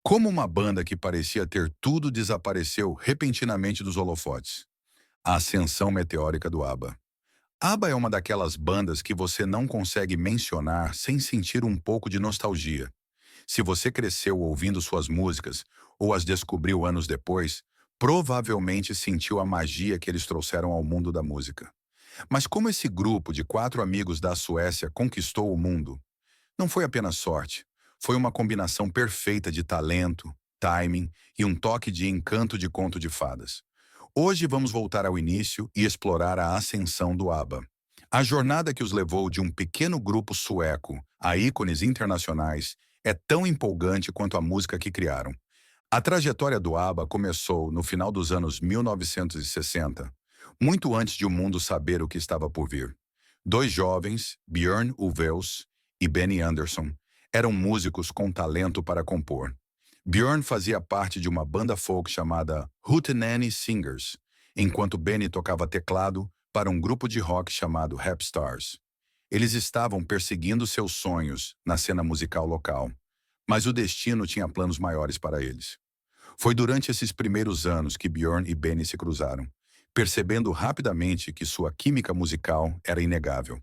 Como uma banda que parecia ter tudo desapareceu repentinamente dos holofotes. A ascensão meteórica do ABBA. ABBA é uma daquelas bandas que você não consegue mencionar sem sentir um pouco de nostalgia. Se você cresceu ouvindo suas músicas ou as descobriu anos depois, provavelmente sentiu a magia que eles trouxeram ao mundo da música. Mas como esse grupo de quatro amigos da Suécia conquistou o mundo? Não foi apenas sorte. Foi uma combinação perfeita de talento, timing e um toque de encanto de conto de fadas. Hoje vamos voltar ao início e explorar a ascensão do ABBA. A jornada que os levou de um pequeno grupo sueco a ícones internacionais é tão empolgante quanto a música que criaram. A trajetória do ABBA começou no final dos anos 1960, muito antes de o mundo saber o que estava por vir. Dois jovens, Björn Ulvaeus e Benny Andersson, eram músicos com talento para compor. Björn fazia parte de uma banda folk chamada Hootenanny Singers, enquanto Benny tocava teclado para um grupo de rock chamado Rap Stars. Eles estavam perseguindo seus sonhos na cena musical local, mas o destino tinha planos maiores para eles. Foi durante esses primeiros anos que Björn e Benny se cruzaram, percebendo rapidamente que sua química musical era inegável.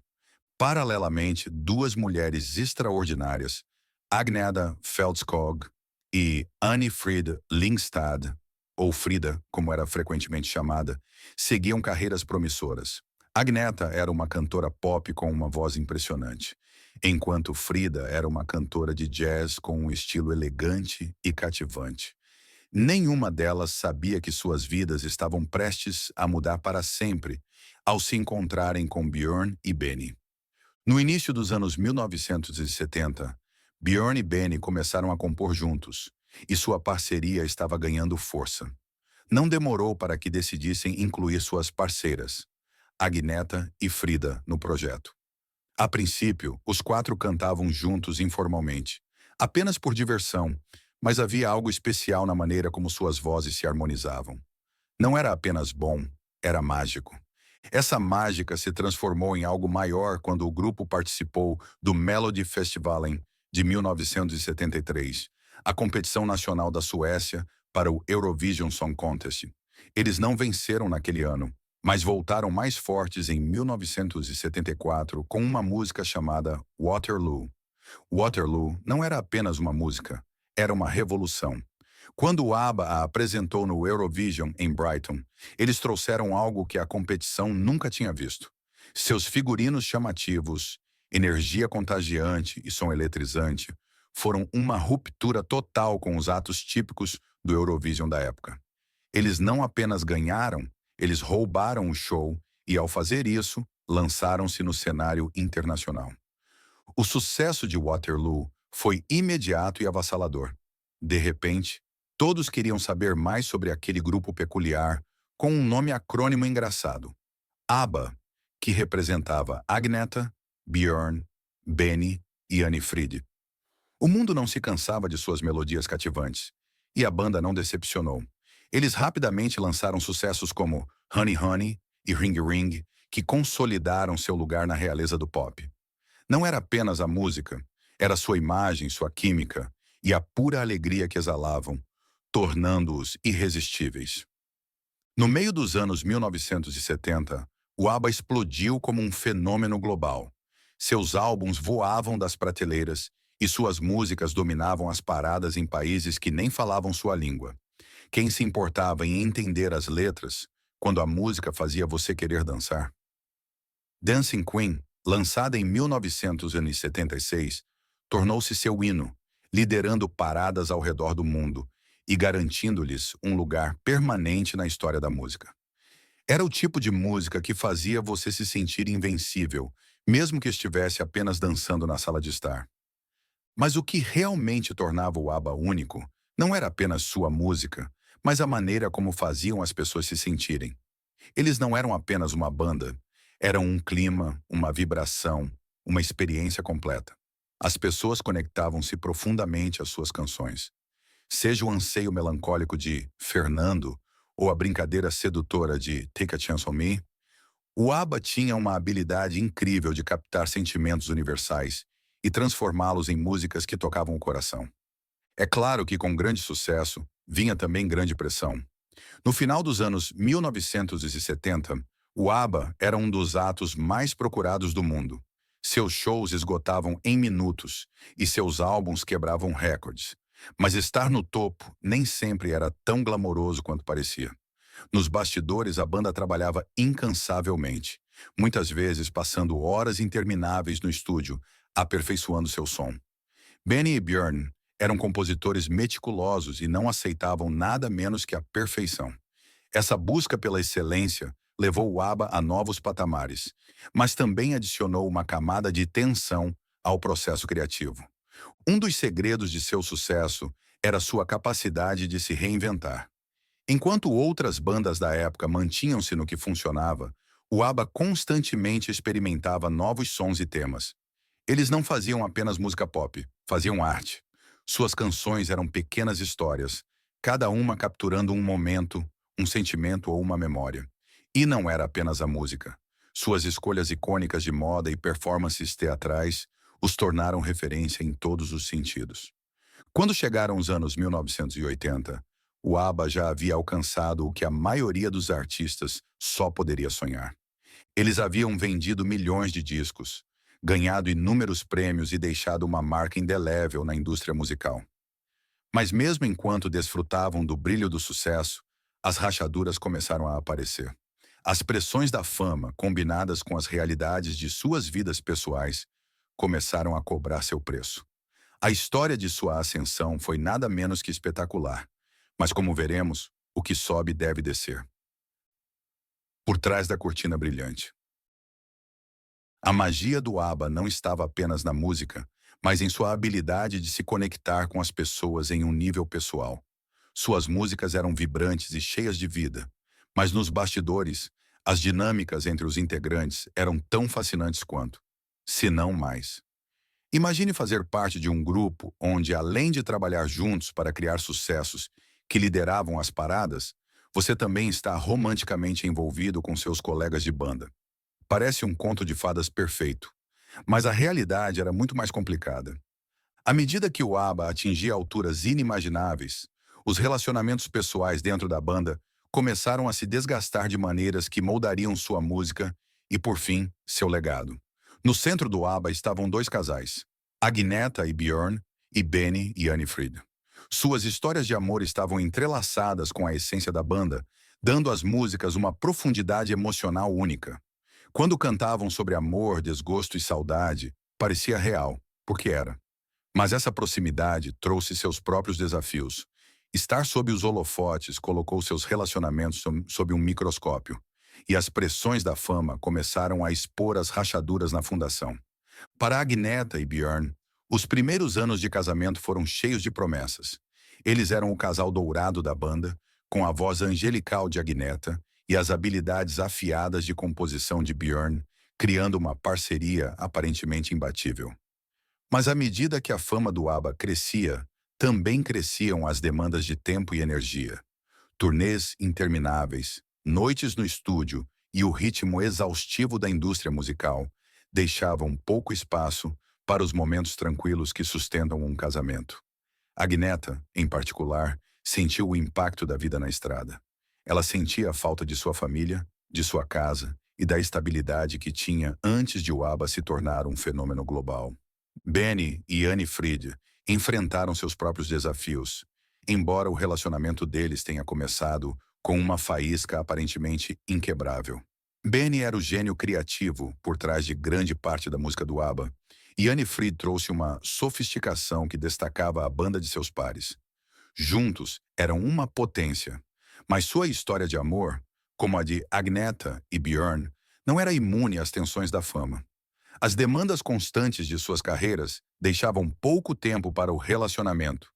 Paralelamente, duas mulheres extraordinárias, Agneta Feldskog e Annie Fried Lindstad, ou Frida, como era frequentemente chamada, seguiam carreiras promissoras. Agneta era uma cantora pop com uma voz impressionante, enquanto Frida era uma cantora de jazz com um estilo elegante e cativante. Nenhuma delas sabia que suas vidas estavam prestes a mudar para sempre ao se encontrarem com Björn e Benny. No início dos anos 1970, Björn e Benny começaram a compor juntos, e sua parceria estava ganhando força. Não demorou para que decidissem incluir suas parceiras, Agneta e Frida, no projeto. A princípio, os quatro cantavam juntos informalmente, apenas por diversão, mas havia algo especial na maneira como suas vozes se harmonizavam. Não era apenas bom, era mágico. Essa mágica se transformou em algo maior quando o grupo participou do Melody Festivalen de 1973, a competição nacional da Suécia para o Eurovision Song Contest. Eles não venceram naquele ano, mas voltaram mais fortes em 1974 com uma música chamada Waterloo. Waterloo não era apenas uma música, era uma revolução. Quando o ABBA a apresentou no Eurovision em Brighton, eles trouxeram algo que a competição nunca tinha visto. Seus figurinos chamativos, energia contagiante e som eletrizante foram uma ruptura total com os atos típicos do Eurovision da época. Eles não apenas ganharam, eles roubaram o show e, ao fazer isso, lançaram-se no cenário internacional. O sucesso de Waterloo foi imediato e avassalador. De repente, todos queriam saber mais sobre aquele grupo peculiar, com um nome acrônimo engraçado. ABBA, que representava Agneta, Björn, Benny e Annie Fried. O mundo não se cansava de suas melodias cativantes, e a banda não decepcionou. Eles rapidamente lançaram sucessos como Honey Honey e Ring Ring, que consolidaram seu lugar na realeza do pop. Não era apenas a música, era sua imagem, sua química e a pura alegria que exalavam, tornando-os irresistíveis. No meio dos anos 1970, o ABBA explodiu como um fenômeno global. Seus álbuns voavam das prateleiras e suas músicas dominavam as paradas em países que nem falavam sua língua. Quem se importava em entender as letras quando a música fazia você querer dançar? Dancing Queen, lançada em 1976, tornou-se seu hino, liderando paradas ao redor do mundo e garantindo-lhes um lugar permanente na história da música. Era o tipo de música que fazia você se sentir invencível, mesmo que estivesse apenas dançando na sala de estar. Mas o que realmente tornava o ABBA único não era apenas sua música, mas a maneira como faziam as pessoas se sentirem. Eles não eram apenas uma banda, eram um clima, uma vibração, uma experiência completa. As pessoas conectavam-se profundamente às suas canções. Seja o anseio melancólico de Fernando ou a brincadeira sedutora de Take a Chance on Me, o ABBA tinha uma habilidade incrível de captar sentimentos universais e transformá-los em músicas que tocavam o coração. É claro que com grande sucesso vinha também grande pressão. No final dos anos 1970, o ABBA era um dos atos mais procurados do mundo. Seus shows esgotavam em minutos e seus álbuns quebravam recordes. Mas estar no topo nem sempre era tão glamouroso quanto parecia. Nos bastidores, a banda trabalhava incansavelmente, muitas vezes passando horas intermináveis no estúdio, aperfeiçoando seu som. Benny e Björn eram compositores meticulosos e não aceitavam nada menos que a perfeição. Essa busca pela excelência levou o ABBA a novos patamares, mas também adicionou uma camada de tensão ao processo criativo. Um dos segredos de seu sucesso era sua capacidade de se reinventar. Enquanto outras bandas da época mantinham-se no que funcionava, o ABBA constantemente experimentava novos sons e temas. Eles não faziam apenas música pop, faziam arte. Suas canções eram pequenas histórias, cada uma capturando um momento, um sentimento ou uma memória. E não era apenas a música. Suas escolhas icônicas de moda e performances teatrais os tornaram referência em todos os sentidos. Quando chegaram os anos 1980, o ABBA já havia alcançado o que a maioria dos artistas só poderia sonhar. Eles haviam vendido milhões de discos, ganhado inúmeros prêmios e deixado uma marca indelével na indústria musical. Mas mesmo enquanto desfrutavam do brilho do sucesso, as rachaduras começaram a aparecer. As pressões da fama, combinadas com as realidades de suas vidas pessoais, começaram a cobrar seu preço. A história de sua ascensão foi nada menos que espetacular, mas como veremos, o que sobe deve descer. Por trás da cortina brilhante. A magia do ABBA não estava apenas na música, mas em sua habilidade de se conectar com as pessoas em um nível pessoal. Suas músicas eram vibrantes e cheias de vida, mas nos bastidores, as dinâmicas entre os integrantes eram tão fascinantes quanto, se não mais. Imagine fazer parte de um grupo onde, além de trabalhar juntos para criar sucessos que lideravam as paradas, você também está romanticamente envolvido com seus colegas de banda. Parece um conto de fadas perfeito, mas a realidade era muito mais complicada. À medida que o ABBA atingia alturas inimagináveis, os relacionamentos pessoais dentro da banda começaram a se desgastar de maneiras que moldariam sua música e, por fim, seu legado. No centro do ABBA estavam dois casais, Agnetha e Björn, e Benny e Anni-Frid. Suas histórias de amor estavam entrelaçadas com a essência da banda, dando às músicas uma profundidade emocional única. Quando cantavam sobre amor, desgosto e saudade, parecia real, porque era. Mas essa proximidade trouxe seus próprios desafios. Estar sob os holofotes colocou seus relacionamentos sob um microscópio, e as pressões da fama começaram a expor as rachaduras na fundação. Para Agnetha e Björn, os primeiros anos de casamento foram cheios de promessas. Eles eram o casal dourado da banda, com a voz angelical de Agnetha e as habilidades afiadas de composição de Björn, criando uma parceria aparentemente imbatível. Mas à medida que a fama do ABBA crescia, também cresciam as demandas de tempo e energia. Turnês intermináveis, noites no estúdio e o ritmo exaustivo da indústria musical deixavam pouco espaço para os momentos tranquilos que sustentam um casamento. Agnetha, em particular, sentiu o impacto da vida na estrada. Ela sentia a falta de sua família, de sua casa e da estabilidade que tinha antes de o ABBA se tornar um fenômeno global. Benny e Anni-Frid enfrentaram seus próprios desafios, embora o relacionamento deles tenha começado com uma faísca aparentemente inquebrável. Benny era o gênio criativo por trás de grande parte da música do ABBA, e Anni-Frid trouxe uma sofisticação que destacava a banda de seus pares. Juntos, eram uma potência, mas sua história de amor, como a de Agnetha e Björn, não era imune às tensões da fama. As demandas constantes de suas carreiras deixavam pouco tempo para o relacionamento,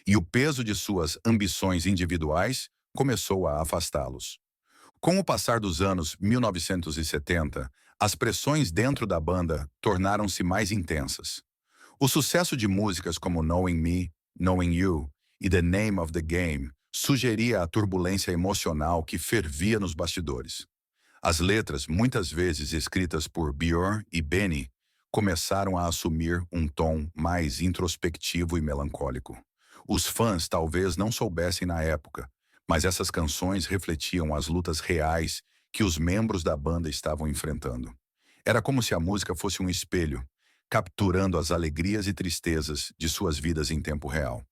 e o peso de suas ambições individuais começou a afastá-los. Com o passar dos anos 1970, as pressões dentro da banda tornaram-se mais intensas. O sucesso de músicas como Knowing Me, Knowing You e The Name of the Game sugeria a turbulência emocional que fervia nos bastidores. As letras, muitas vezes escritas por Björn e Benny, começaram a assumir um tom mais introspectivo e melancólico. Os fãs talvez não soubessem na época, mas essas canções refletiam as lutas reais que os membros da banda estavam enfrentando. Era como se a música fosse um espelho, capturando as alegrias e tristezas de suas vidas em tempo real.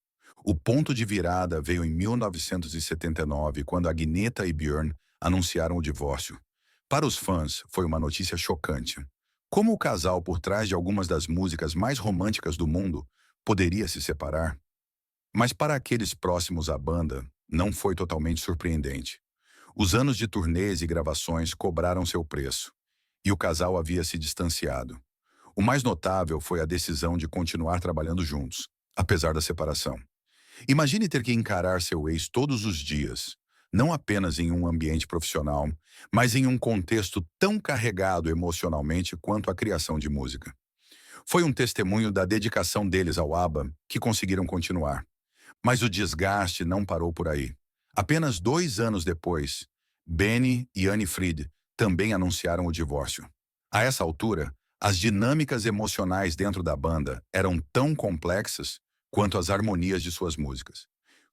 O ponto de virada veio em 1979, quando Agnetha e Björn anunciaram o divórcio. Para os fãs, foi uma notícia chocante. Como o casal por trás de algumas das músicas mais românticas do mundo poderia se separar? Mas para aqueles próximos à banda, não foi totalmente surpreendente. Os anos de turnês e gravações cobraram seu preço, e o casal havia se distanciado. O mais notável foi a decisão de continuar trabalhando juntos, apesar da separação. Imagine ter que encarar seu ex todos os dias, não apenas em um ambiente profissional, mas em um contexto tão carregado emocionalmente quanto a criação de música. Foi um testemunho da dedicação deles ao ABBA que conseguiram continuar. Mas o desgaste não parou por aí. Apenas 2 anos depois, Benny e Annie Fried também anunciaram o divórcio. A essa altura, as dinâmicas emocionais dentro da banda eram tão complexas quanto as harmonias de suas músicas.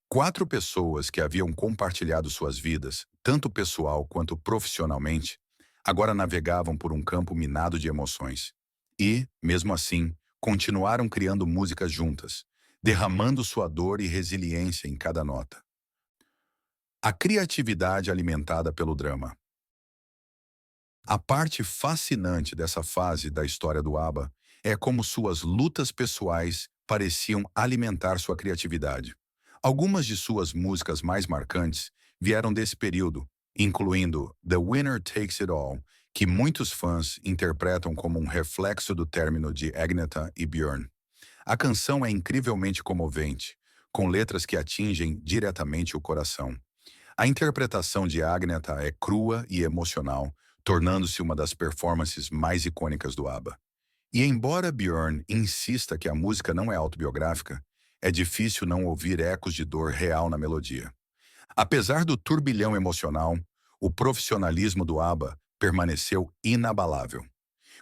4 pessoas que haviam compartilhado suas vidas, tanto pessoal quanto profissionalmente, agora navegavam por um campo minado de emoções. E, mesmo assim, continuaram criando músicas juntas, derramando sua dor e resiliência em cada nota. A criatividade alimentada pelo drama. A parte fascinante dessa fase da história do ABBA é como suas lutas pessoais pareciam alimentar sua criatividade. Algumas de suas músicas mais marcantes vieram desse período, incluindo The Winner Takes It All, que muitos fãs interpretam como um reflexo do término de Agnetha e Björn. A canção é incrivelmente comovente, com letras que atingem diretamente o coração. A interpretação de Agnetha é crua e emocional, tornando-se uma das performances mais icônicas do ABBA. E embora Björn insista que a música não é autobiográfica, é difícil não ouvir ecos de dor real na melodia. Apesar do turbilhão emocional, o profissionalismo do ABBA permaneceu inabalável.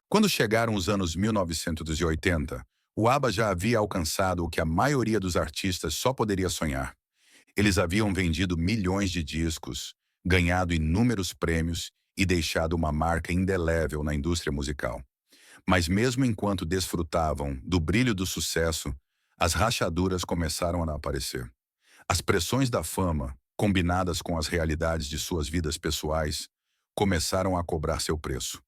Quando chegaram os anos 1980, o ABBA já havia alcançado o que a maioria dos artistas só poderia sonhar. Eles haviam vendido milhões de discos, ganhado inúmeros prêmios e deixado uma marca indelével na indústria musical. Mas mesmo enquanto desfrutavam do brilho do sucesso, as rachaduras começaram a aparecer. As pressões da fama, combinadas com as realidades de suas vidas pessoais, começaram a cobrar seu preço.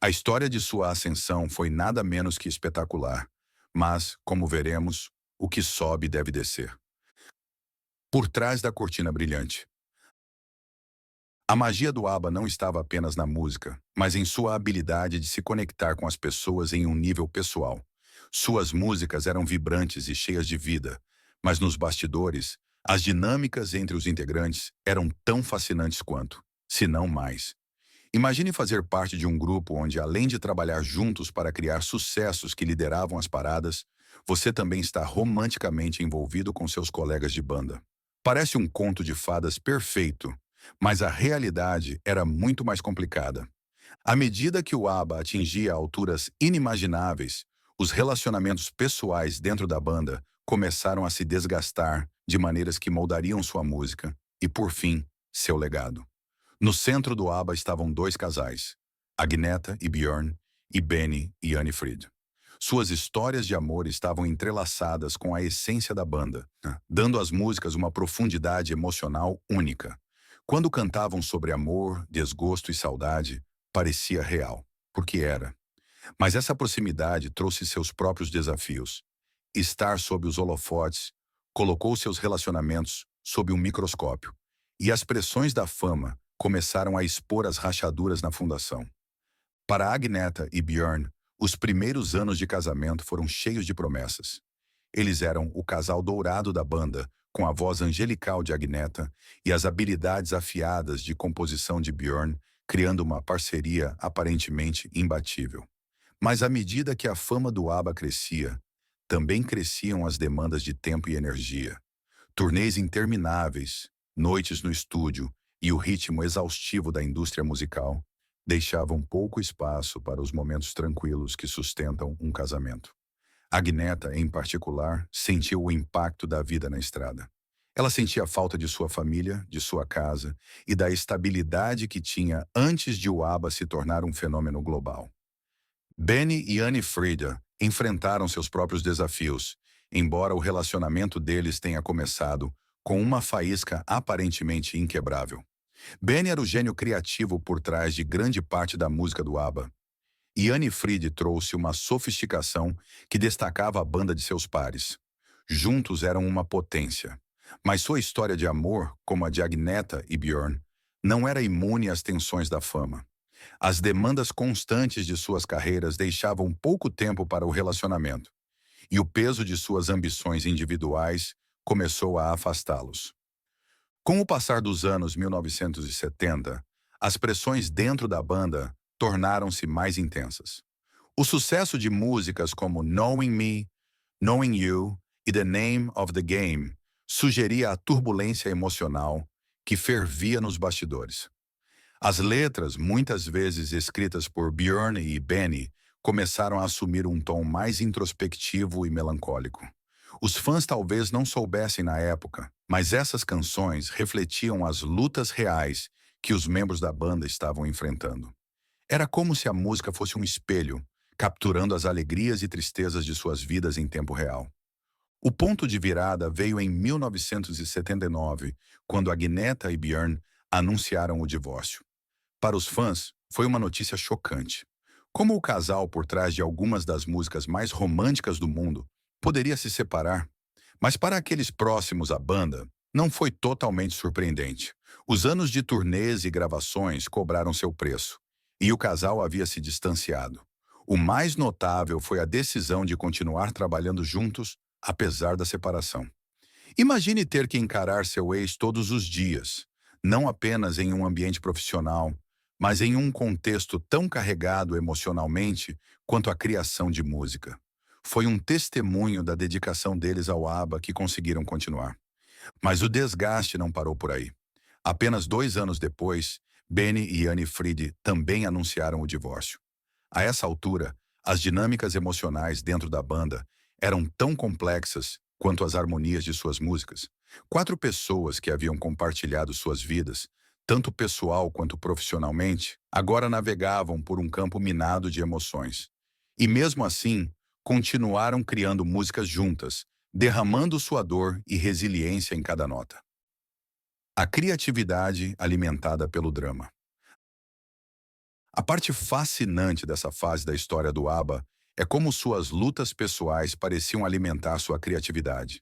A história de sua ascensão foi nada menos que espetacular, mas, como veremos, o que sobe deve descer. Por trás da cortina brilhante. A magia do ABBA não estava apenas na música, mas em sua habilidade de se conectar com as pessoas em um nível pessoal. Suas músicas eram vibrantes e cheias de vida, mas nos bastidores, as dinâmicas entre os integrantes eram tão fascinantes quanto, se não mais. Imagine fazer parte de um grupo onde, além de trabalhar juntos para criar sucessos que lideravam as paradas, você também está romanticamente envolvido com seus colegas de banda. Parece um conto de fadas perfeito, mas a realidade era muito mais complicada. À medida que o ABBA atingia alturas inimagináveis, os relacionamentos pessoais dentro da banda começaram a se desgastar de maneiras que moldariam sua música e, por fim, seu legado. No centro do ABBA estavam 2 casais, Agnetha e Björn, e Benny e Annie Fried. Suas histórias de amor estavam entrelaçadas com a essência da banda, dando às músicas uma profundidade emocional única. Quando cantavam sobre amor, desgosto e saudade, parecia real, porque era. Mas essa proximidade trouxe seus próprios desafios. Estar sob os holofotes colocou seus relacionamentos sob um microscópio, e as pressões da fama começaram a expor as rachaduras na fundação. Para Agnetha e Björn, os primeiros anos de casamento foram cheios de promessas. Eles eram o casal dourado da banda, com a voz angelical de Agnetha e as habilidades afiadas de composição de Björn, criando uma parceria aparentemente imbatível. Mas à medida que a fama do ABBA crescia, também cresciam as demandas de tempo e energia. Turnês intermináveis, noites no estúdio e o ritmo exaustivo da indústria musical deixavam pouco espaço para os momentos tranquilos que sustentam um casamento. Agneta, em particular, sentiu o impacto da vida na estrada. Ela sentia falta de sua família, de sua casa e da estabilidade que tinha antes de o ABBA se tornar um fenômeno global. Benny e Annie Frida enfrentaram seus próprios desafios, embora o relacionamento deles tenha começado com uma faísca aparentemente inquebrável. Benny era o gênio criativo por trás de grande parte da música do ABBA, e Annie Fried trouxe uma sofisticação que destacava a banda de seus pares. Juntos eram uma potência. Mas sua história de amor, como a de Agneta e Björn, não era imune às tensões da fama. As demandas constantes de suas carreiras deixavam pouco tempo para o relacionamento, e o peso de suas ambições individuais começou a afastá-los. Com o passar dos anos 1970, as pressões dentro da banda tornaram-se mais intensas. O sucesso de músicas como Knowing Me, Knowing You e The Name of the Game sugeria a turbulência emocional que fervia nos bastidores. As letras, muitas vezes escritas por Björn e Benny, começaram a assumir um tom mais introspectivo e melancólico. Os fãs talvez não soubessem na época, mas essas canções refletiam as lutas reais que os membros da banda estavam enfrentando. Era como se a música fosse um espelho, capturando as alegrias e tristezas de suas vidas em tempo real. O ponto de virada veio em 1979, quando Agneta e Björn anunciaram o divórcio. Para os fãs, foi uma notícia chocante. Como o casal por trás de algumas das músicas mais românticas do mundo poderia se separar? Mas para aqueles próximos à banda, não foi totalmente surpreendente. Os anos de turnês e gravações cobraram seu preço, e o casal havia se distanciado. O mais notável foi a decisão de continuar trabalhando juntos, apesar da separação. Imagine ter que encarar seu ex todos os dias, não apenas em um ambiente profissional, mas em um contexto tão carregado emocionalmente quanto a criação de música. Foi um testemunho da dedicação deles ao ABBA que conseguiram continuar. Mas o desgaste não parou por aí. Apenas 2 anos depois, Benny e Annie Fried também anunciaram o divórcio. A essa altura, as dinâmicas emocionais dentro da banda eram tão complexas quanto as harmonias de suas músicas. 4 pessoas que haviam compartilhado suas vidas, tanto pessoal quanto profissionalmente, agora navegavam por um campo minado de emoções. E mesmo assim, continuaram criando músicas juntas, derramando sua dor e resiliência em cada nota. A criatividade alimentada pelo drama. A parte fascinante dessa fase da história do ABBA é como suas lutas pessoais pareciam alimentar sua criatividade.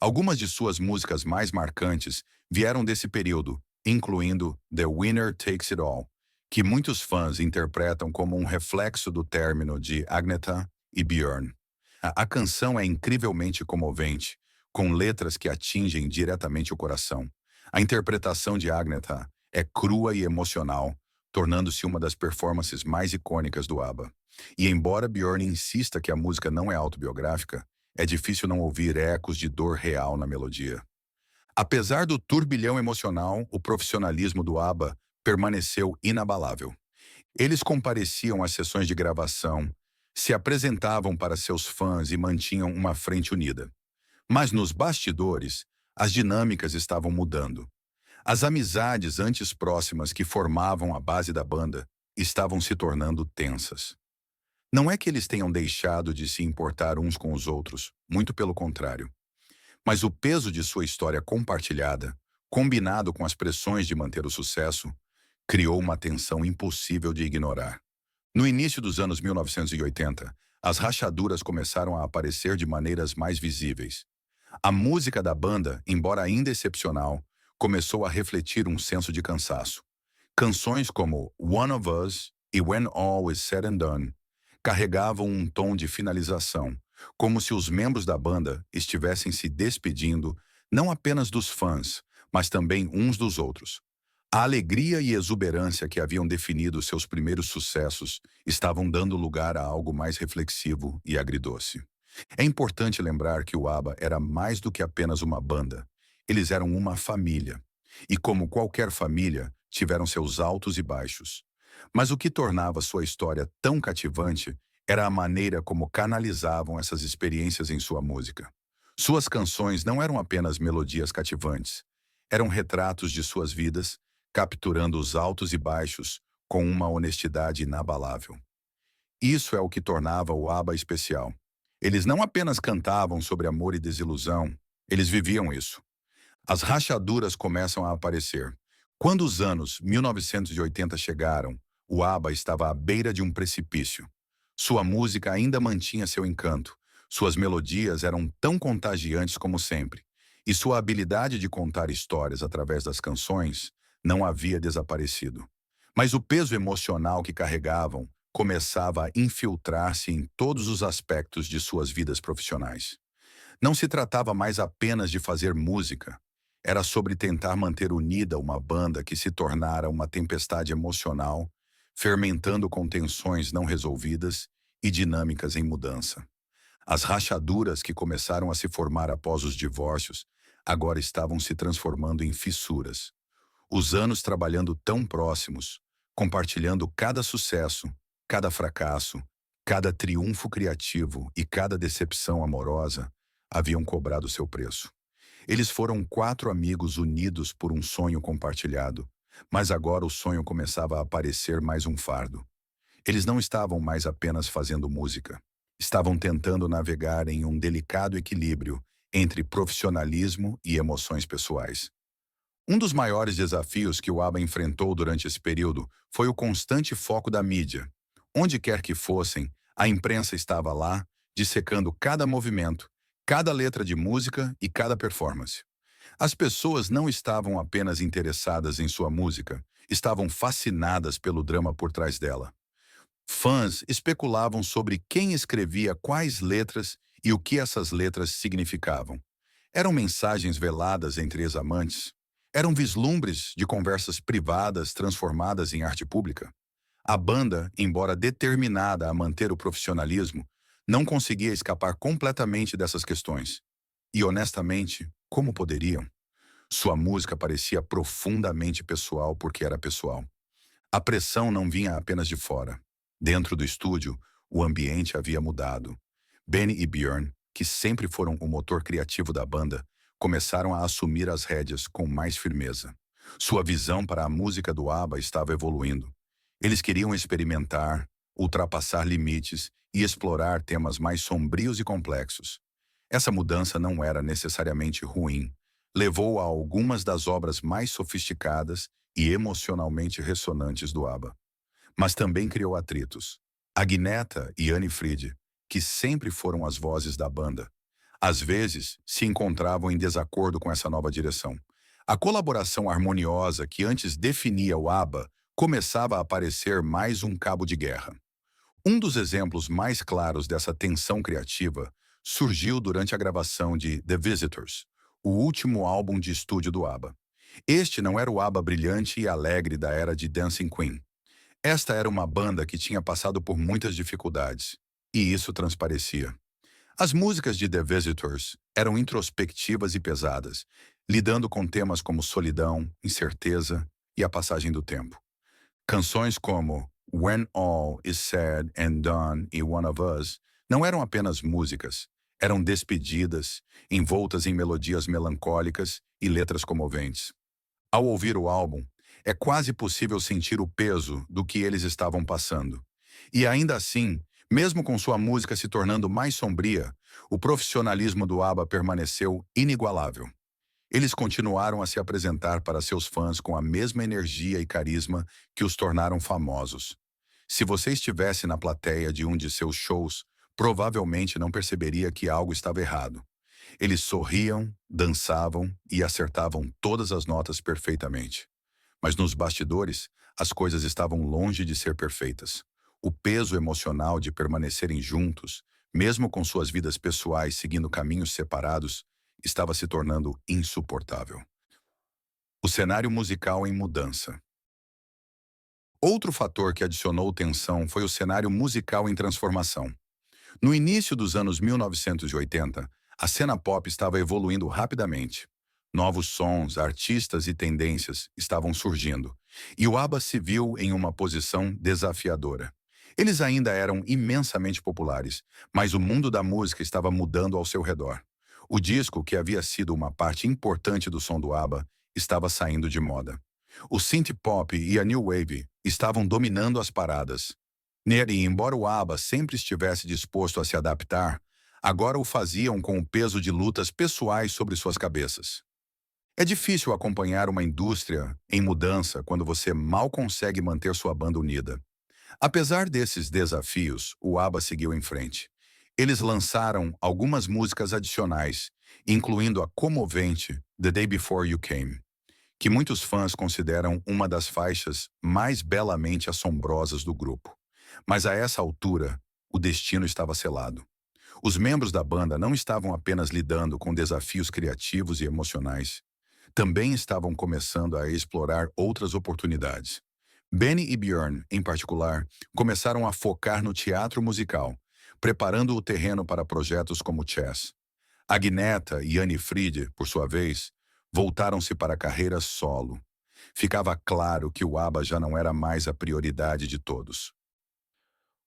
Algumas de suas músicas mais marcantes vieram desse período, incluindo The Winner Takes It All, que muitos fãs interpretam como um reflexo do término de Agneta e Björn. A canção é incrivelmente comovente, com letras que atingem diretamente o coração. A interpretação de Agneta é crua e emocional, tornando-se uma das performances mais icônicas do ABBA. E embora Björn insista que a música não é autobiográfica, é difícil não ouvir ecos de dor real na melodia. Apesar do turbilhão emocional, o profissionalismo do ABBA permaneceu inabalável. Eles compareciam às sessões de gravação, se apresentavam para seus fãs e mantinham uma frente unida. Mas nos bastidores, as dinâmicas estavam mudando. As amizades antes próximas que formavam a base da banda estavam se tornando tensas. Não é que eles tenham deixado de se importar uns com os outros, muito pelo contrário. Mas o peso de sua história compartilhada, combinado com as pressões de manter o sucesso, criou uma tensão impossível de ignorar. No início dos anos 1980, as rachaduras começaram a aparecer de maneiras mais visíveis. A música da banda, embora ainda excepcional, começou a refletir um senso de cansaço. Canções como One of Us e When All Is Said and Done carregavam um tom de finalização, como se os membros da banda estivessem se despedindo não apenas dos fãs, mas também uns dos outros. A alegria e exuberância que haviam definido seus primeiros sucessos estavam dando lugar a algo mais reflexivo e agridoce. É importante lembrar que o ABBA era mais do que apenas uma banda. Eles eram uma família. E como qualquer família, tiveram seus altos e baixos. Mas o que tornava sua história tão cativante Era a maneira como canalizavam essas experiências em sua música. Suas canções não eram apenas melodias cativantes, eram retratos de suas vidas, capturando os altos e baixos com uma honestidade inabalável. Isso é o que tornava o ABBA especial. Eles não apenas cantavam sobre amor e desilusão, eles viviam isso. As rachaduras começam a aparecer. Quando os anos 1980 chegaram, o ABBA estava à beira de um precipício. Sua música ainda mantinha seu encanto. Suas melodias eram tão contagiantes como sempre. E sua habilidade de contar histórias através das canções não havia desaparecido. Mas o peso emocional que carregavam começava a infiltrar-se em todos os aspectos de suas vidas profissionais. Não se tratava mais apenas de fazer música. Era sobre tentar manter unida uma banda que se tornara uma tempestade emocional, fermentando com tensões não resolvidas e dinâmicas em mudança. As rachaduras que começaram a se formar após os divórcios agora estavam se transformando em fissuras. Os anos trabalhando tão próximos, compartilhando cada sucesso, cada fracasso, cada triunfo criativo e cada decepção amorosa, haviam cobrado seu preço. Eles foram 4 amigos unidos por um sonho compartilhado, mas agora o sonho começava a parecer mais um fardo. Eles não estavam mais apenas fazendo música. Estavam tentando navegar em um delicado equilíbrio entre profissionalismo e emoções pessoais. Um dos maiores desafios que o ABBA enfrentou durante esse período foi o constante foco da mídia. Onde quer que fossem, a imprensa estava lá, dissecando cada movimento, cada letra de música e cada performance. As pessoas não estavam apenas interessadas em sua música, estavam fascinadas pelo drama por trás dela. Fãs especulavam sobre quem escrevia quais letras e o que essas letras significavam. Eram mensagens veladas entre ex-amantes? Eram vislumbres de conversas privadas transformadas em arte pública? A banda, embora determinada a manter o profissionalismo, não conseguia escapar completamente dessas questões. E, honestamente, como poderiam? Sua música parecia profundamente pessoal porque era pessoal. A pressão não vinha apenas de fora. Dentro do estúdio, o ambiente havia mudado. Benny e Björn, que sempre foram o motor criativo da banda, começaram a assumir as rédeas com mais firmeza. Sua visão para a música do ABBA estava evoluindo. Eles queriam experimentar, ultrapassar limites e explorar temas mais sombrios e complexos. Essa mudança não era necessariamente ruim. Levou a algumas das obras mais sofisticadas e emocionalmente ressonantes do ABBA. Mas também criou atritos. Agnetha e Annie Fried, que sempre foram as vozes da banda, às vezes se encontravam em desacordo com essa nova direção. A colaboração harmoniosa que antes definia o ABBA começava a parecer mais um cabo de guerra. Um dos exemplos mais claros dessa tensão criativa surgiu durante a gravação de The Visitors, o último álbum de estúdio do ABBA. Este não era o ABBA brilhante e alegre da era de Dancing Queen. Esta era uma banda que tinha passado por muitas dificuldades, e isso transparecia. As músicas de The Visitors eram introspectivas e pesadas, lidando com temas como solidão, incerteza e a passagem do tempo. Canções como When All Is Said and Done e One of Us não eram apenas músicas, eram despedidas, envoltas em melodias melancólicas e letras comoventes. Ao ouvir o álbum, é quase possível sentir o peso do que eles estavam passando. E ainda assim, mesmo com sua música se tornando mais sombria, o profissionalismo do ABBA permaneceu inigualável. Eles continuaram a se apresentar para seus fãs com a mesma energia e carisma que os tornaram famosos. Se você estivesse na plateia de um de seus shows, provavelmente não perceberia que algo estava errado. Eles sorriam, dançavam e acertavam todas as notas perfeitamente. Mas nos bastidores, as coisas estavam longe de ser perfeitas. O peso emocional de permanecerem juntos, mesmo com suas vidas pessoais seguindo caminhos separados, estava se tornando insuportável. O cenário musical em mudança. Outro fator que adicionou tensão foi o cenário musical em transformação. No início dos anos 1980, a cena pop estava evoluindo rapidamente. Novos sons, artistas e tendências estavam surgindo, e o ABBA se viu em uma posição desafiadora. Eles ainda eram imensamente populares, mas o mundo da música estava mudando ao seu redor. O disco, que havia sido uma parte importante do som do ABBA, estava saindo de moda. O synth pop e a new wave estavam dominando as paradas. E embora o ABBA sempre estivesse disposto a se adaptar, agora o faziam com o peso de lutas pessoais sobre suas cabeças. É difícil acompanhar uma indústria em mudança quando você mal consegue manter sua banda unida. Apesar desses desafios, o ABBA seguiu em frente. Eles lançaram algumas músicas adicionais, incluindo a comovente The Day Before You Came, que muitos fãs consideram uma das faixas mais belamente assombrosas do grupo. Mas a essa altura, o destino estava selado. Os membros da banda não estavam apenas lidando com desafios criativos e emocionais, também estavam começando a explorar outras oportunidades. Benny e Björn, em particular, começaram a focar no teatro musical, preparando o terreno para projetos como Chess. Agneta e Annie Fried, por sua vez, voltaram-se para a carreira solo. Ficava claro que o ABBA já não era mais a prioridade de todos.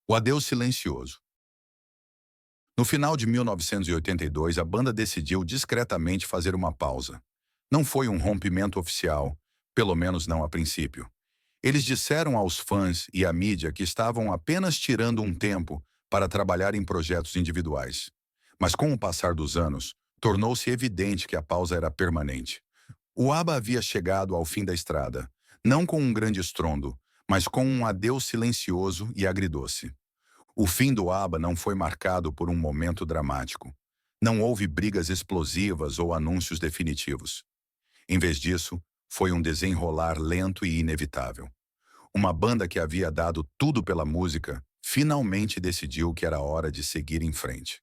O adeus silencioso. No final de 1982, a banda decidiu discretamente fazer uma pausa. Não foi um rompimento oficial, pelo menos não a princípio. Eles disseram aos fãs e à mídia que estavam apenas tirando um tempo para trabalhar em projetos individuais. Mas com o passar dos anos, tornou-se evidente que a pausa era permanente. O ABBA havia chegado ao fim da estrada, não com um grande estrondo, mas com um adeus silencioso e agridoce. O fim do ABBA não foi marcado por um momento dramático. Não houve brigas explosivas ou anúncios definitivos. Em vez disso, foi um desenrolar lento e inevitável. Uma banda que havia dado tudo pela música, finalmente decidiu que era hora de seguir em frente.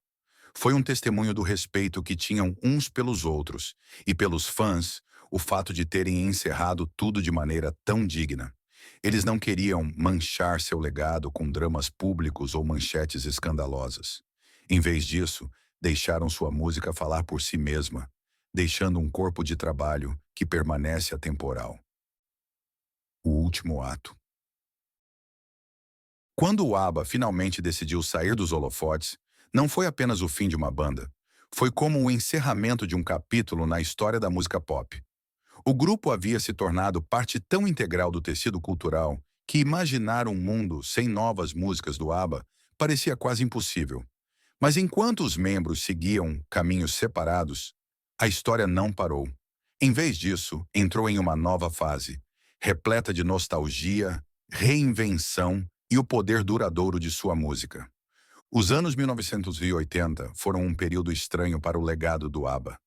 Foi um testemunho do respeito que tinham uns pelos outros e pelos fãs, o fato de terem encerrado tudo de maneira tão digna. Eles não queriam manchar seu legado com dramas públicos ou manchetes escandalosas. Em vez disso, deixaram sua música falar por si mesma, deixando um corpo de trabalho que permanece atemporal. O último ato. Quando o ABBA finalmente decidiu sair dos holofotes, não foi apenas o fim de uma banda. Foi como o encerramento de um capítulo na história da música pop. O grupo havia se tornado parte tão integral do tecido cultural que imaginar um mundo sem novas músicas do ABBA parecia quase impossível. Mas enquanto os membros seguiam caminhos separados, a história não parou. Em vez disso, entrou em uma nova fase, repleta de nostalgia, reinvenção e o poder duradouro de sua música. Os anos 1980 foram um período estranho para o legado do ABBA.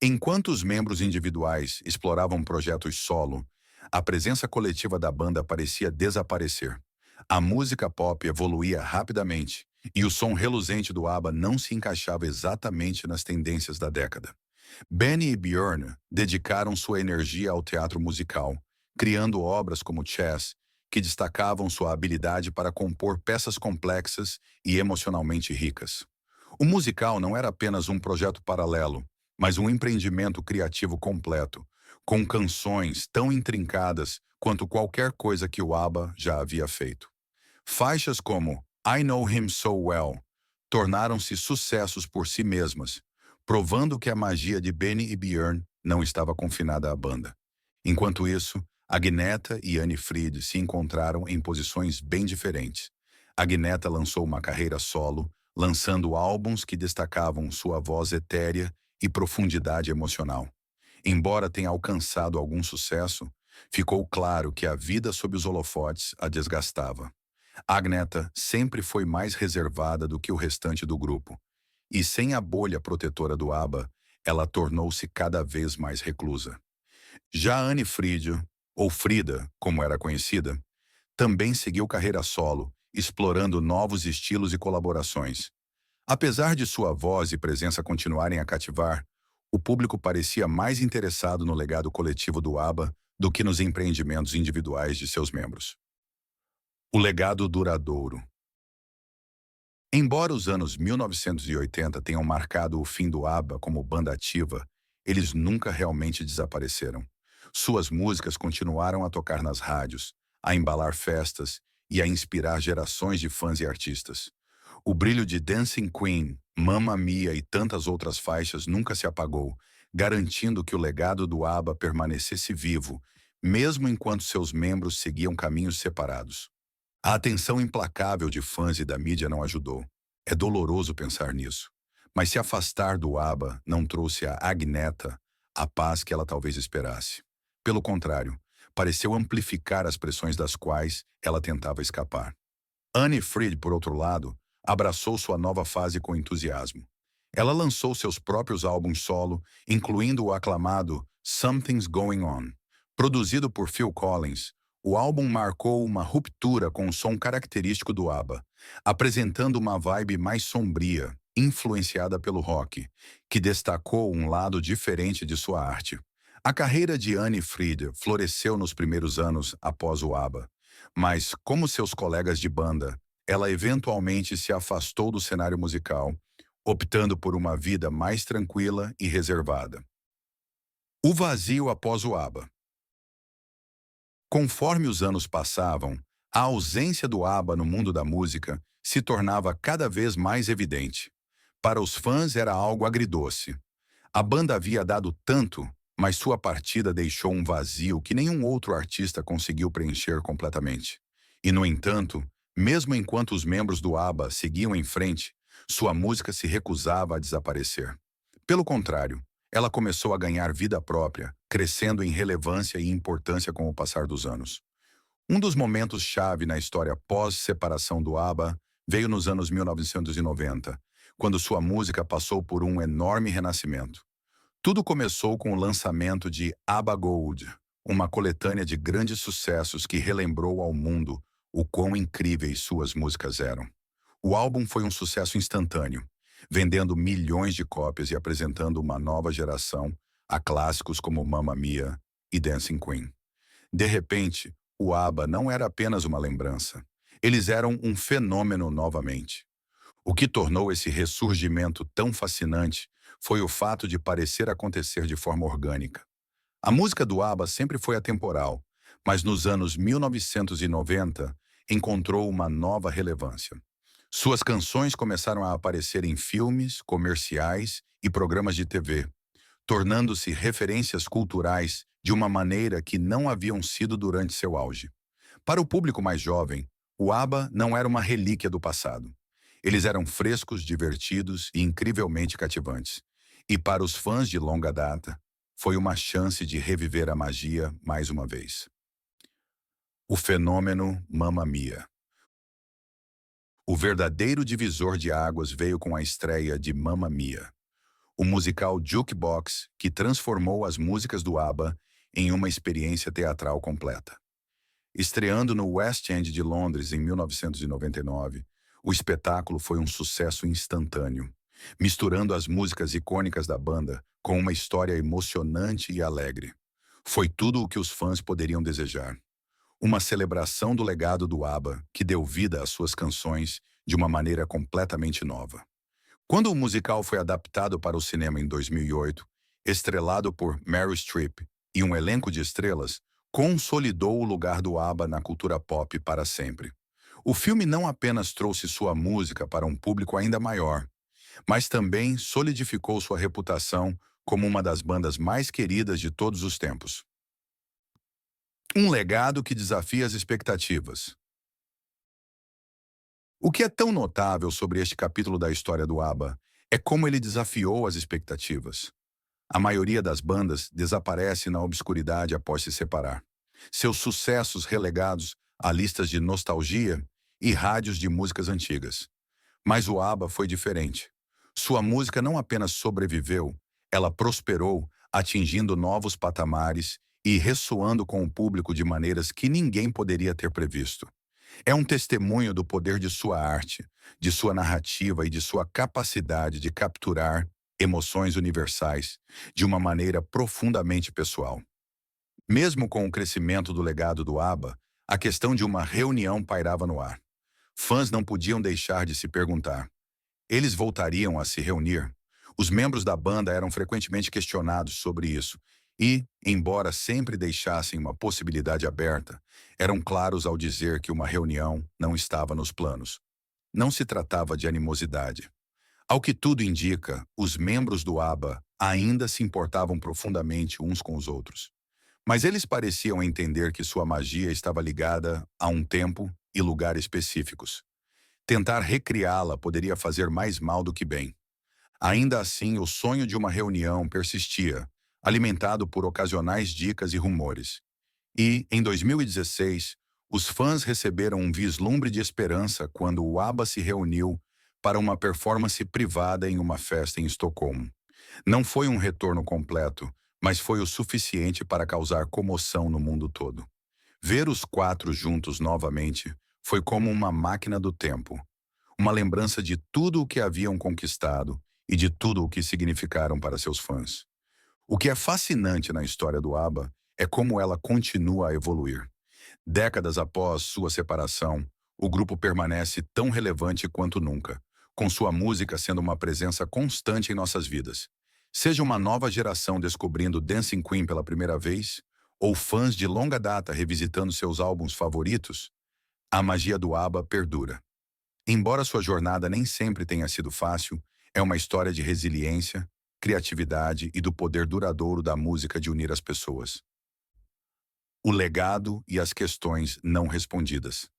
Enquanto os membros individuais exploravam projetos solo, a presença coletiva da banda parecia desaparecer. A música pop evoluía rapidamente, e o som reluzente do ABBA não se encaixava exatamente nas tendências da década. Benny e Björn dedicaram sua energia ao teatro musical, criando obras como Chess, que destacavam sua habilidade para compor peças complexas e emocionalmente ricas. O musical não era apenas um projeto paralelo, mas um empreendimento criativo completo, com canções tão intrincadas quanto qualquer coisa que o ABBA já havia feito. Faixas como I Know Him So Well tornaram-se sucessos por si mesmas, provando que a magia de Benny e Björn não estava confinada à banda. Enquanto isso, Agneta e Annie Fried se encontraram em posições bem diferentes. Agneta lançou uma carreira solo, lançando álbuns que destacavam sua voz etérea e profundidade emocional. Embora tenha alcançado algum sucesso, ficou claro que a vida sob os holofotes a desgastava. Agneta sempre foi mais reservada do que o restante do grupo, e sem a bolha protetora do ABBA, ela tornou-se cada vez mais reclusa. Já Annie Fried, ou Frida, como era conhecida, também seguiu carreira solo, explorando novos estilos e colaborações. Apesar de sua voz e presença continuarem a cativar, o público parecia mais interessado no legado coletivo do ABBA do que nos empreendimentos individuais de seus membros. O legado duradouro. Embora os anos 1980 tenham marcado o fim do ABBA como banda ativa, eles nunca realmente desapareceram. Suas músicas continuaram a tocar nas rádios, a embalar festas e a inspirar gerações de fãs e artistas. O brilho de Dancing Queen, Mamma Mia e tantas outras faixas nunca se apagou, garantindo que o legado do ABBA permanecesse vivo, mesmo enquanto seus membros seguiam caminhos separados. A atenção implacável de fãs e da mídia não ajudou. É doloroso pensar nisso. Mas se afastar do ABBA não trouxe a Agnetha a paz que ela talvez esperasse. Pelo contrário, pareceu amplificar as pressões das quais ela tentava escapar. Anne Fried, por outro lado, abraçou sua nova fase com entusiasmo. Ela lançou seus próprios álbuns solo, incluindo o aclamado Something's Going On. Produzido por Phil Collins, o álbum marcou uma ruptura com o som característico do ABBA, apresentando uma vibe mais sombria, influenciada pelo rock, que destacou um lado diferente de sua arte. A carreira de Anne Fried floresceu nos primeiros anos após o ABBA, mas, como seus colegas de banda, ela eventualmente se afastou do cenário musical, optando por uma vida mais tranquila e reservada. O vazio após o ABBA. Conforme os anos passavam, a ausência do ABBA no mundo da música se tornava cada vez mais evidente. Para os fãs era algo agridoce. A banda havia dado tanto, mas sua partida deixou um vazio que nenhum outro artista conseguiu preencher completamente. E, no entanto, mesmo enquanto os membros do ABBA seguiam em frente, sua música se recusava a desaparecer. Pelo contrário, ela começou a ganhar vida própria, crescendo em relevância e importância com o passar dos anos. Um dos momentos-chave na história pós-separação do ABBA veio nos anos 1990, quando sua música passou por um enorme renascimento. Tudo começou com o lançamento de ABBA Gold, uma coletânea de grandes sucessos que relembrou ao mundo o quão incríveis suas músicas eram. O álbum foi um sucesso instantâneo, vendendo milhões de cópias e apresentando uma nova geração a clássicos como Mamma Mia e Dancing Queen. De repente, o ABBA não era apenas uma lembrança. Eles eram um fenômeno novamente. O que tornou esse ressurgimento tão fascinante foi o fato de parecer acontecer de forma orgânica. A música do ABBA sempre foi atemporal, mas nos anos 1990 encontrou uma nova relevância. Suas canções começaram a aparecer em filmes, comerciais e programas de TV, tornando-se referências culturais de uma maneira que não haviam sido durante seu auge. Para o público mais jovem, o ABBA não era uma relíquia do passado. Eles eram frescos, divertidos e incrivelmente cativantes. E para os fãs de longa data, foi uma chance de reviver a magia mais uma vez. O fenômeno Mamma Mia. O verdadeiro divisor de águas veio com a estreia de Mamma Mia, o musical jukebox que transformou as músicas do ABBA em uma experiência teatral completa. Estreando no West End de Londres em 1999, o espetáculo foi um sucesso instantâneo, misturando as músicas icônicas da banda com uma história emocionante e alegre. Foi tudo o que os fãs poderiam desejar. Uma celebração do legado do ABBA que deu vida às suas canções de uma maneira completamente nova. Quando o musical foi adaptado para o cinema em 2008, estrelado por Meryl Streep e um elenco de estrelas, consolidou o lugar do ABBA na cultura pop para sempre. O filme não apenas trouxe sua música para um público ainda maior, mas também solidificou sua reputação como uma das bandas mais queridas de todos os tempos. Um legado que desafia as expectativas. O que é tão notável sobre este capítulo da história do ABBA é como ele desafiou as expectativas. A maioria das bandas desaparece na obscuridade após se separar. Seus sucessos relegados a listas de nostalgia e rádios de músicas antigas. Mas o ABBA foi diferente. Sua música não apenas sobreviveu, ela prosperou, atingindo novos patamares e ressoando com o público de maneiras que ninguém poderia ter previsto. É um testemunho do poder de sua arte, de sua narrativa e de sua capacidade de capturar emoções universais de uma maneira profundamente pessoal. Mesmo com o crescimento do legado do ABBA, a questão de uma reunião pairava no ar. Fãs não podiam deixar de se perguntar: eles voltariam a se reunir? Os membros da banda eram frequentemente questionados sobre isso, E, embora sempre deixassem uma possibilidade aberta, eram claros ao dizer que uma reunião não estava nos planos. Não se tratava de animosidade. Ao que tudo indica, os membros do ABBA ainda se importavam profundamente uns com os outros. Mas eles pareciam entender que sua magia estava ligada a um tempo e lugar específicos. Tentar recriá-la poderia fazer mais mal do que bem. Ainda assim, o sonho de uma reunião persistia, alimentado por ocasionais dicas e rumores. E, em 2016, os fãs receberam um vislumbre de esperança quando o ABBA se reuniu para uma performance privada em uma festa em Estocolmo. Não foi um retorno completo, mas foi o suficiente para causar comoção no mundo todo. Ver os quatro juntos novamente foi como uma máquina do tempo, uma lembrança de tudo o que haviam conquistado e de tudo o que significaram para seus fãs. O que é fascinante na história do ABBA é como ela continua a evoluir. Décadas após sua separação, o grupo permanece tão relevante quanto nunca, com sua música sendo uma presença constante em nossas vidas. Seja uma nova geração descobrindo Dancing Queen pela primeira vez, ou fãs de longa data revisitando seus álbuns favoritos, a magia do ABBA perdura. Embora sua jornada nem sempre tenha sido fácil, é uma história de resiliência, criatividade e do poder duradouro da música de unir as pessoas. O legado e as questões não respondidas.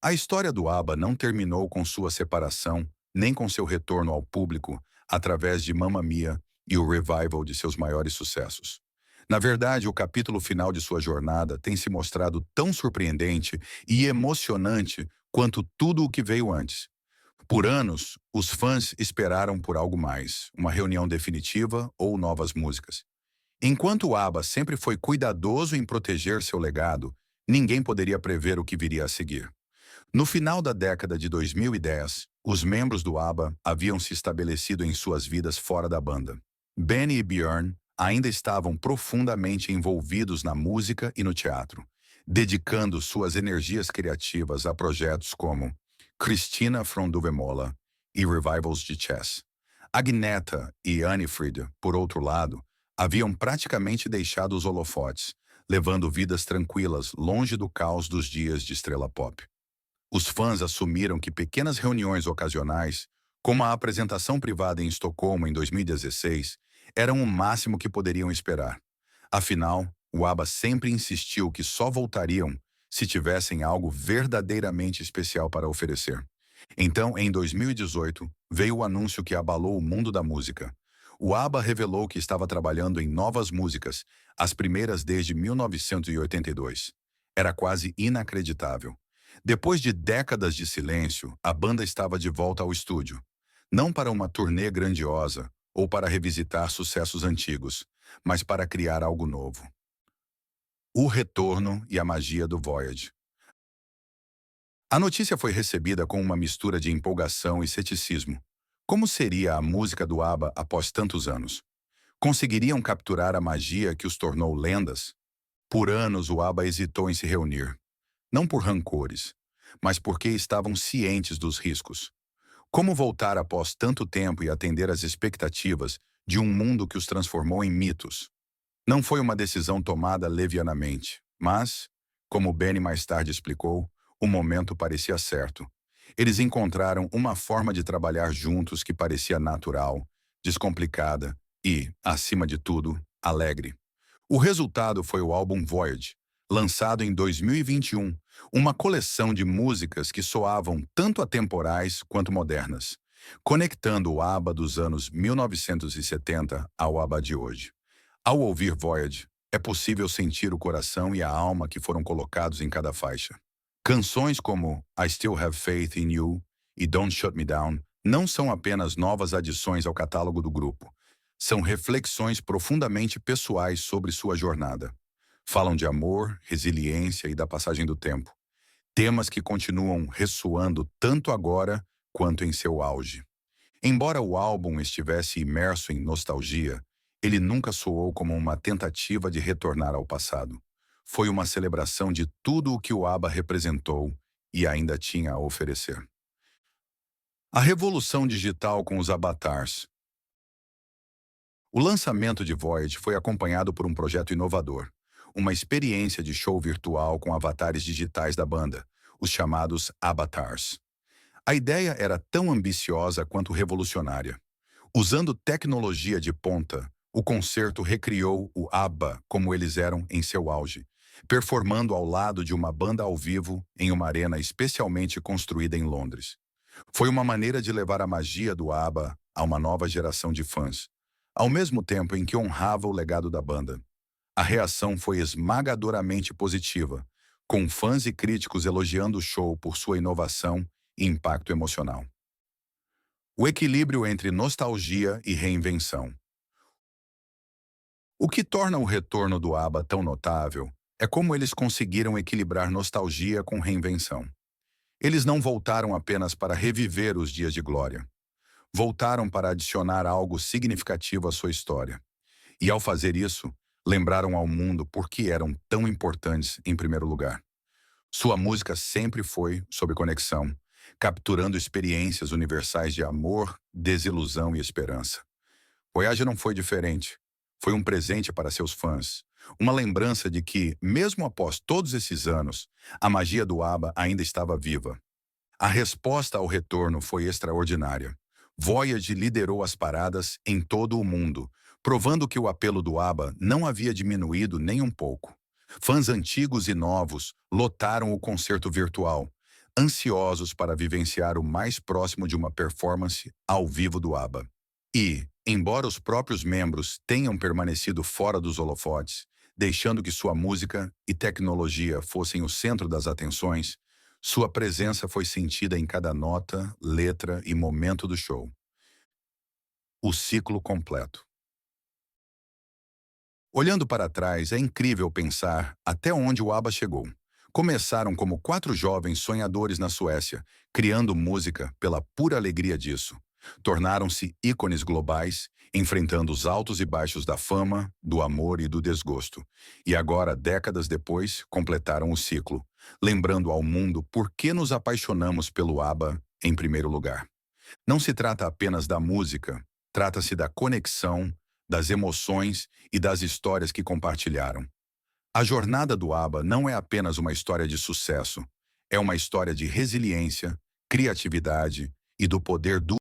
A história do ABBA não terminou com sua separação, nem com seu retorno ao público através de Mamma Mia e o revival de seus maiores sucessos. Na verdade, o capítulo final de sua jornada tem se mostrado tão surpreendente e emocionante quanto tudo o que veio antes. Por anos, os fãs esperaram por algo mais, uma reunião definitiva ou novas músicas. Enquanto o ABBA sempre foi cuidadoso em proteger seu legado, ninguém poderia prever o que viria a seguir. No final da década de 2010, os membros do ABBA haviam se estabelecido em suas vidas fora da banda. Benny e Björn ainda estavam profundamente envolvidos na música e no teatro, dedicando suas energias criativas a projetos como Christina from Duvemola e revivals de Chess. Agnetha e Annifrid, por outro lado, haviam praticamente deixado os holofotes, levando vidas tranquilas longe do caos dos dias de estrela pop. Os fãs assumiram que pequenas reuniões ocasionais, como a apresentação privada em Estocolmo em 2016, eram o máximo que poderiam esperar. Afinal, o ABBA sempre insistiu que só voltariam se tivessem algo verdadeiramente especial para oferecer. Então, em 2018, veio o anúncio que abalou o mundo da música. O ABBA revelou que estava trabalhando em novas músicas, as primeiras desde 1982. Era quase inacreditável. Depois de décadas de silêncio, a banda estava de volta ao estúdio. Não para uma turnê grandiosa ou para revisitar sucessos antigos, mas para criar algo novo. O retorno e a magia do Voyage. A notícia foi recebida com uma mistura de empolgação e ceticismo. Como seria a música do ABBA após tantos anos? Conseguiriam capturar a magia que os tornou lendas? Por anos o ABBA hesitou em se reunir. Não por rancores, mas porque estavam cientes dos riscos. Como voltar após tanto tempo e atender às expectativas de um mundo que os transformou em mitos? Não foi uma decisão tomada levianamente, mas, como Benny mais tarde explicou, o momento parecia certo. Eles encontraram uma forma de trabalhar juntos que parecia natural, descomplicada e, acima de tudo, alegre. O resultado foi o álbum Voyage, lançado em 2021, uma coleção de músicas que soavam tanto atemporais quanto modernas, conectando o ABBA dos anos 1970 ao ABBA de hoje. Ao ouvir Voyage, é possível sentir o coração e a alma que foram colocados em cada faixa. Canções como I Still Have Faith in You e Don't Shut Me Down não são apenas novas adições ao catálogo do grupo. São reflexões profundamente pessoais sobre sua jornada. Falam de amor, resiliência e da passagem do tempo. Temas que continuam ressoando tanto agora quanto em seu auge. Embora o álbum estivesse imerso em nostalgia, ele nunca soou como uma tentativa de retornar ao passado. Foi uma celebração de tudo o que o ABBA representou e ainda tinha a oferecer. A revolução digital com os avatars. O lançamento de Voyage foi acompanhado por um projeto inovador, uma experiência de show virtual com avatares digitais da banda, os chamados avatars. A ideia era tão ambiciosa quanto revolucionária. Usando tecnologia de ponta, o concerto recriou o ABBA como eles eram em seu auge, performando ao lado de uma banda ao vivo em uma arena especialmente construída em Londres. Foi uma maneira de levar a magia do ABBA a uma nova geração de fãs, ao mesmo tempo em que honrava o legado da banda. A reação foi esmagadoramente positiva, com fãs e críticos elogiando o show por sua inovação e impacto emocional. O equilíbrio entre nostalgia e reinvenção. O que torna o retorno do ABBA tão notável é como eles conseguiram equilibrar nostalgia com reinvenção. Eles não voltaram apenas para reviver os dias de glória. Voltaram para adicionar algo significativo à sua história. E ao fazer isso, lembraram ao mundo por que eram tão importantes em primeiro lugar. Sua música sempre foi sobre conexão, capturando experiências universais de amor, desilusão e esperança. Voyage não foi diferente. Foi um presente para seus fãs. Uma lembrança de que, mesmo após todos esses anos, a magia do ABBA ainda estava viva. A resposta ao retorno foi extraordinária. Voyage liderou as paradas em todo o mundo, provando que o apelo do ABBA não havia diminuído nem um pouco. Fãs antigos e novos lotaram o concerto virtual, ansiosos para vivenciar o mais próximo de uma performance ao vivo do ABBA. E, embora os próprios membros tenham permanecido fora dos holofotes, deixando que sua música e tecnologia fossem o centro das atenções, sua presença foi sentida em cada nota, letra e momento do show. O ciclo completo. Olhando para trás, é incrível pensar até onde o ABBA chegou. Começaram como 4 jovens sonhadores na Suécia, criando música pela pura alegria disso. Tornaram-se ícones globais, enfrentando os altos e baixos da fama, do amor e do desgosto. E agora, décadas depois, completaram o ciclo, lembrando ao mundo por que nos apaixonamos pelo ABBA em primeiro lugar. Não se trata apenas da música, trata-se da conexão, das emoções e das histórias que compartilharam. A jornada do ABBA não é apenas uma história de sucesso, é uma história de resiliência, criatividade e do poder do